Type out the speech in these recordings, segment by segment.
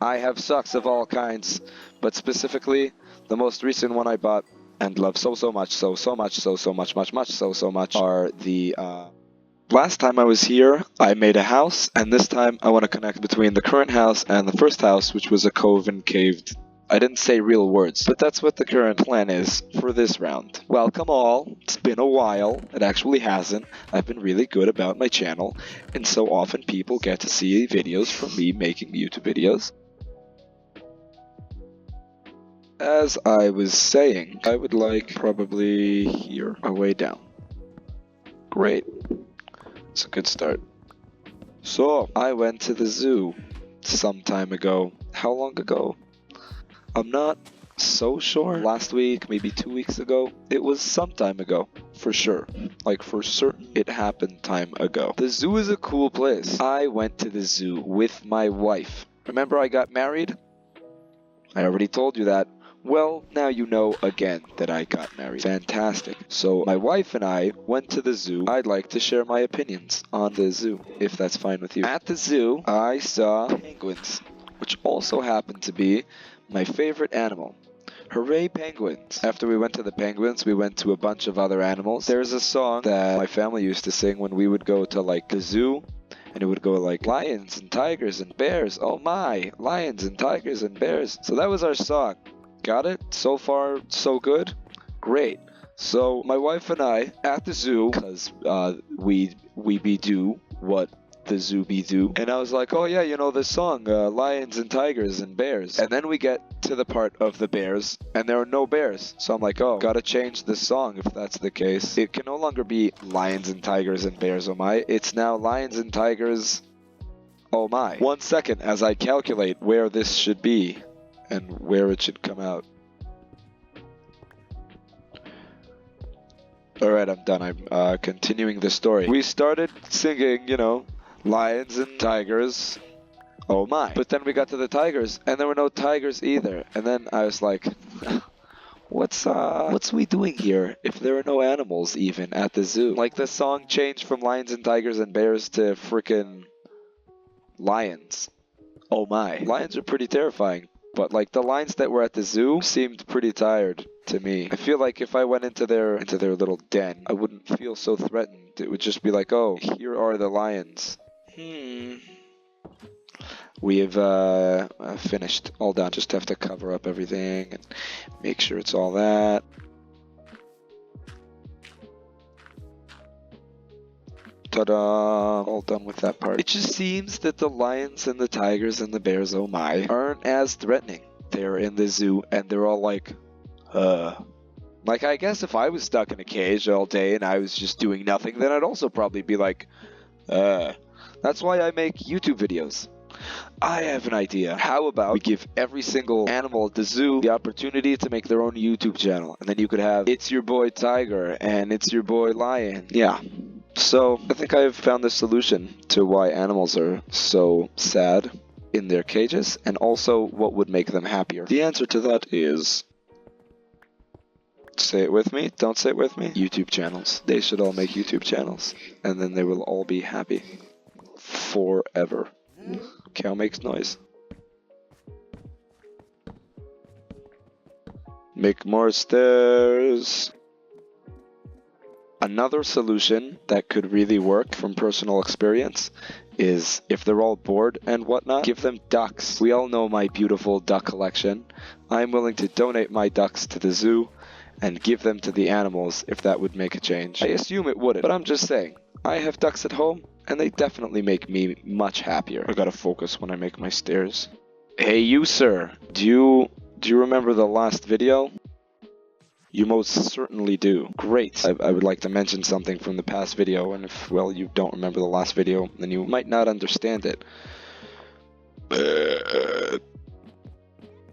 I have socks of all kinds, but specifically, the most recent one I bought and love so much, so much are the, last time I was here, I made a house, and this time I want to connect between the current house and the first house, which was a cove and caved. I didn't say real words, but that's what the current plan is for this round. Welcome all. It's been a while. It actually hasn't. I've been really good about my channel, and so often people get to see videos from me making YouTube videos. As I was saying, I would like probably here, a way down. Great. It's a good start. So, I went to the zoo some time ago. How long ago? I'm not so sure. Last week, maybe 2 weeks ago. It was some time ago, for sure. Like, for certain, it happened time ago. The zoo is a cool place. I went to the zoo with my wife. Remember I got married? I already told you that. Well, now you know again that I got married. Fantastic. So my wife and I went to the zoo. I'd like to share my opinions on the zoo, if that's fine with you. At the zoo, I saw penguins, which also happened to be my favorite animal. Hooray, penguins! After we went to the penguins, we went to a bunch of other animals. There's a song that my family used to sing when we would go to like the zoo. And it would go like, lions and tigers and bears. Oh my, lions and tigers and bears. So that was our song. Got it? So far, so good? Great. So my wife and I at the zoo, because we be do what the zoo be do. And I was like, oh yeah, you know the song, lions and tigers and bears. And then we get to the part of the bears, and there are no bears. So I'm like, oh, gotta change the song if that's the case. It can no longer be lions and tigers and bears, oh my. It's now lions and tigers, oh my. 1 second as I calculate where this should be and where it should come out. Alright, I'm done. I'm continuing the story. We started singing, you know, lions and tigers. Oh my. But then we got to the tigers, and there were no tigers either. And then I was like, what's we doing here if there are no animals even at the zoo? Like the song changed from lions and tigers and bears to frickin' lions. Oh my. Lions are pretty terrifying. But like the lions that were at the zoo seemed pretty tired to me. I feel like if I went into their little den, I wouldn't feel so threatened. It would just be like, oh, here are the lions. We have finished. All done. Just have to cover up everything and make sure it's all that. Ta-da! All done with that part. It just seems that the lions and the tigers and the bears, oh my, aren't as threatening. They're in the zoo and they're all like, Like, I guess if I was stuck in a cage all day and I was just doing nothing, then I'd also probably be like, That's why I make YouTube videos. I have an idea. How about we give every single animal at the zoo the opportunity to make their own YouTube channel? And then you could have It's Your Boy Tiger and It's Your Boy Lion. Yeah. So, I think I've found the solution to why animals are so sad in their cages, and also what would make them happier. The answer to that is... Say it with me, don't say it with me. YouTube channels. They should all make YouTube channels, and then they will all be happy. Forever. Cow makes noise. Make more stairs. Another solution that could really work from personal experience is if they're all bored and whatnot, give them ducks. We all know my beautiful duck collection. I'm willing to donate my ducks to the zoo and give them to the animals if that would make a change. I assume it wouldn't, but I'm just saying. I have ducks at home and they definitely make me much happier. I gotta focus when I make my stairs. Hey you sir, do you remember the last video? You most certainly do. Great. I would like to mention something from the past video, and if, well, you don't remember the last video, then you might not understand it.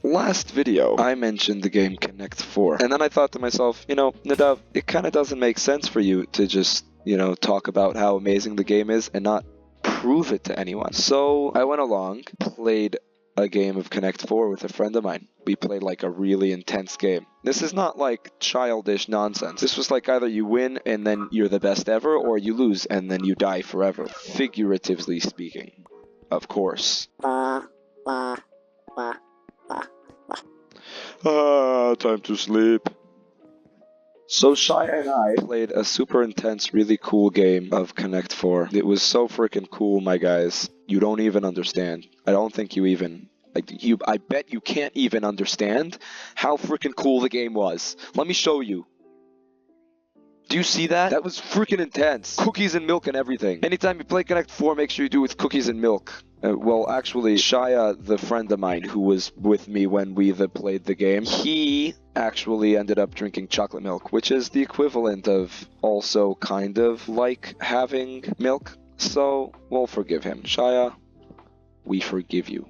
Last video, I mentioned the game Connect 4, and then I thought to myself, you know, Nadav, it kind of doesn't make sense for you to just, you know, talk about how amazing the game is and not prove it to anyone. So I went along, played a game of Connect 4 with a friend of mine. We played like a really intense game. This is not like childish nonsense. This was like either you win and then you're the best ever, or you lose and then you die forever. Figuratively speaking, of course. Time to sleep. So Shia and I played a super intense, really cool game of Connect 4. It was so freaking cool, my guys. You don't even understand. I don't think you even... I bet you can't even understand how freaking cool the game was. Let me show you. Do you see that? That was freaking intense. Cookies and milk and everything. Anytime you play Connect 4, make sure you do it with cookies and milk. Well, actually, Shia, the friend of mine who was with me when we played the game, he actually ended up drinking chocolate milk, which is the equivalent of also kind of like having milk. So, we'll forgive him. Shia, we forgive you.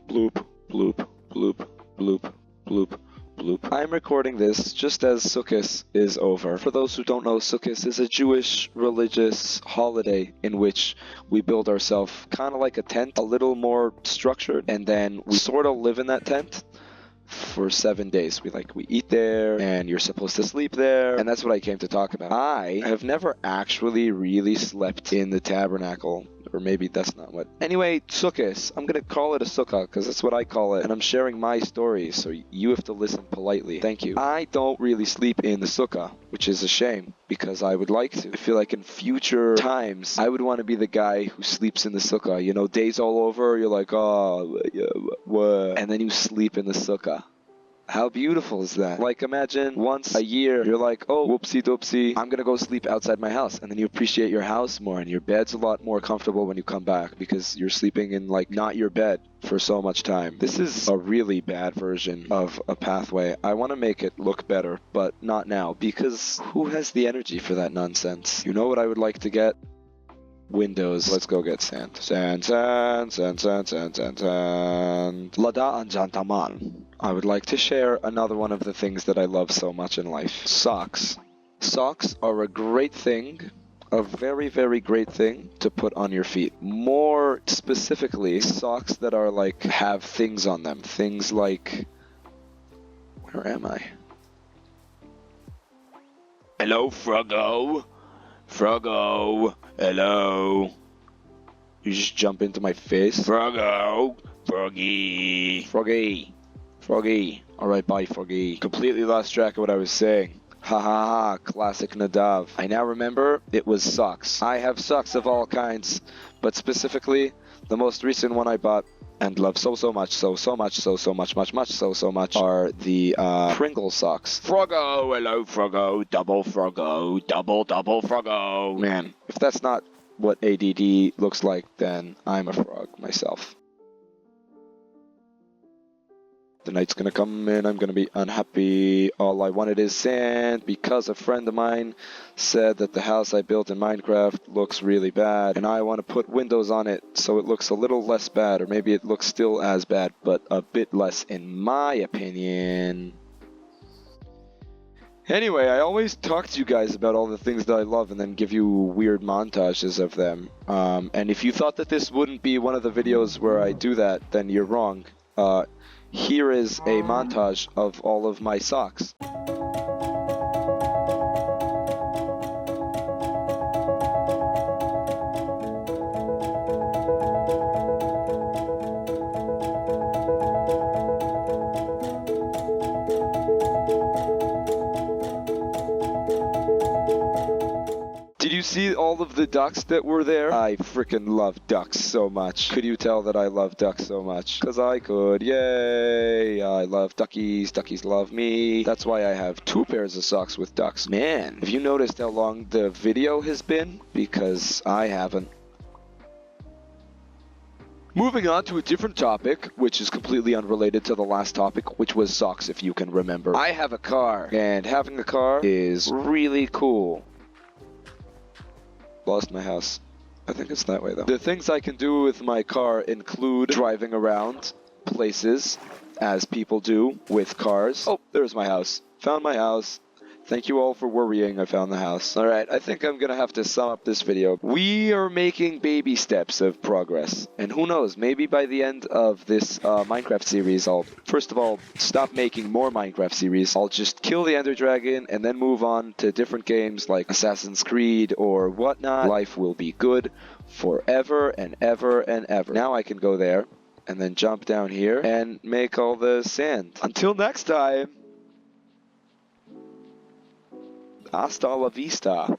Bloop, bloop, bloop, bloop, bloop. Bloop. I'm recording this just as Sukkot is over. For those who don't know, Sukkot is a Jewish religious holiday in which we build ourselves kind of like a tent, a little more structured, and then we sort of live in that tent for 7 days. We eat there, and you're supposed to sleep there, and that's what I came to talk about. I have never actually really slept in the tabernacle. Or maybe that's not what... Anyway, Sukkot. I'm going to call it a sukkah because that's what I call it. And I'm sharing my story, so you have to listen politely. Thank you. I don't really sleep in the sukkah, which is a shame because I would like to. I feel like in future times, I would want to be the guy who sleeps in the sukkah. You know, days all over, you're like, oh, what? And then you sleep in the sukkah. How beautiful is that? Like, imagine once a year, you're like, oh, whoopsie doopsie, I'm gonna go sleep outside my house. And then you appreciate your house more, and your bed's a lot more comfortable when you come back because you're sleeping in, not your bed for so much time. This is a really bad version of a pathway. I want to make it look better, but not now, because who has the energy for that nonsense? You know what I would like to get? Windows. Let's go get sand. Sand, sand, sand, sand, sand, sand, sand. Lada anjantaman. I would like to share another one of the things that I love so much in life. Socks. Socks are a great thing, a very, very great thing to put on your feet. More specifically, socks that are have things on them. Things like... Where am I? Hello, Froggo. Froggo, hello. You just jump into my face? Froggo, Froggy, Froggy, Froggy. Alright, bye, Froggy. Completely lost track of what I was saying. Ha ha ha, classic Nadav. I now remember it was socks. I have socks of all kinds, but specifically, the most recent one I bought and love so much, so much are the Pringle socks. Froggo, hello Froggo, double Froggo, double Froggo. Man, if that's not what ADD looks like, then I'm a frog myself. The night's gonna come and I'm gonna be unhappy. All I wanted is sand because a friend of mine said that the house I built in Minecraft looks really bad and I want to put windows on it so it looks a little less bad, or maybe it looks still as bad but a bit less in my opinion. Anyway, I always talk to you guys about all the things that I love and then give you weird montages of them. And if you thought that this wouldn't be one of the videos where I do that, then you're wrong. Here is a montage of all of my socks. Did you see all of the ducks that were there? I freaking love ducks so much. Could you tell that I love ducks so much? Because I could. Yay! I love duckies. Duckies love me. That's why I have 2 pairs of socks with ducks. Man, have you noticed how long the video has been? Because I haven't. Moving on to a different topic, which is completely unrelated to the last topic, which was socks, if you can remember. I have a car, and having a car is really cool. Lost my house. I think it's that way though. The things I can do with my car include driving around places, as people do with cars. Oh, there's my house. Found my house. Thank you all for worrying. I found the house. Alright, I think I'm gonna have to sum up this video. We are making baby steps of progress. And who knows, maybe by the end of this Minecraft series, I'll, first of all, stop making more Minecraft series. I'll just kill the Ender Dragon and then move on to different games like Assassin's Creed or whatnot. Life will be good forever and ever and ever. Now I can go there and then jump down here and make all the sand. Until next time, hasta la vista.